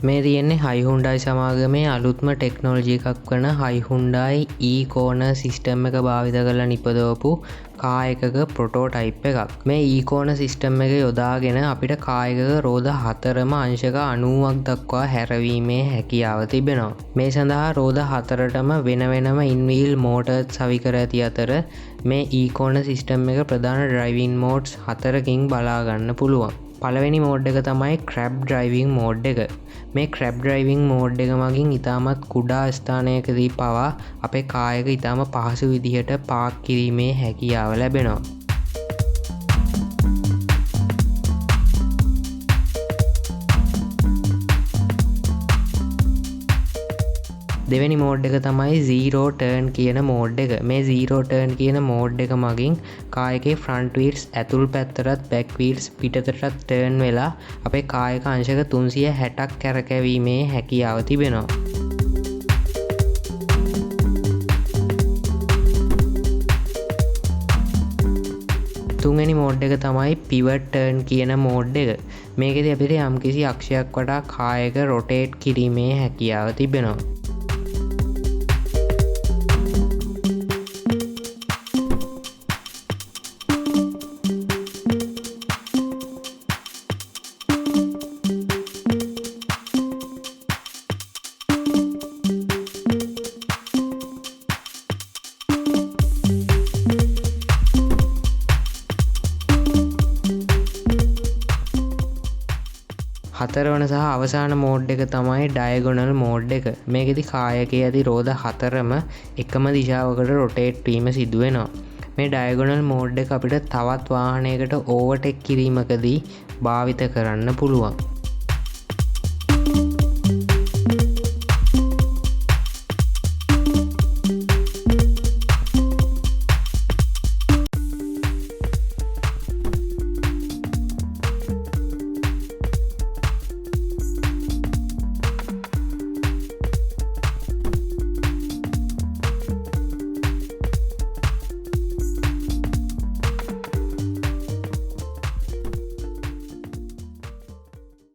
මේ තියෙන්නේ Hyundai සමාගමේ අලුත්ම ටෙක්නොලොජි එකක් වන Hyundai E Corner සිස්ටම් එක භාවිත කරලා නිපදවපු කාර් එකක ප්‍රොටෝටයිප් එකක්. මේ E Corner සිස්ටම් එක යොදාගෙන අපිට කාර් එකක රෝද 4ම අංශක 90ක් දක්වා හැරවීමේ හැකියාව තිබෙනවා. මේ සඳහා රෝද 4ටම වෙන වෙනම ඉන්වීල් මෝටර්ස් සවි කර ඇති අතර මේ E Corner සිස්ටම් එක ප්‍රධාන ඩ්‍රයිවිං මෝඩ්ස් 4කින් බලා ගන්න පුළුවන්. පළවෙනි මෝඩ් එක තමයි ක්‍රැබ් ඩ්‍රයිවිං මෝඩ් එක. මේ ක්‍රැබ් ඩ්‍රයිවිං මෝඩ් එක මගින් ඉතාමත් කුඩා ස්ථානයකදී පවා අපේ කාර් එක ඉතාම පහසු විදිහට පාක් කිරීමේ හැකියාව ලැබෙනවා. දෙවැනි මෝඩ් එක තමයි zero turn කියන මෝඩ් එක. මේ zero turn කියන මෝඩ් එක මගින් කාර් එකේ ෆ්‍රන්ට් වීල්ස් ඇතුල් පැත්තටත් බැක් වීල්ස් පිටතටත් ටර්න් වෙලා අපේ කාර් එක අංශක 360ක් කැරකැවීමේ හැකියාව තිබෙනවා. තුන්වෙනි මෝඩ් එක තමයි pivot turn කියන මෝඩ් එක. මේකෙදී අපිට යම්කිසි අක්ෂයක් වටා කාර් එක රොටේට් කිරීමේ හැකියාව තිබෙනවා. හතරවන සහ අවසාන මෝඩ් එක තමයි ඩයගොනල් මෝඩ් එක. මේකෙදි කාර් එකේ ඇති රෝද 4ම එකම දිශාවකට රොටේට් වීම සිදු වෙනවා. මේ ඩයගොනල් මෝඩ් එක අපිට තවත් වාහනයකට ඕවර්ටේක් කිරීමකදී භාවිත කරන්න පුළුවන්.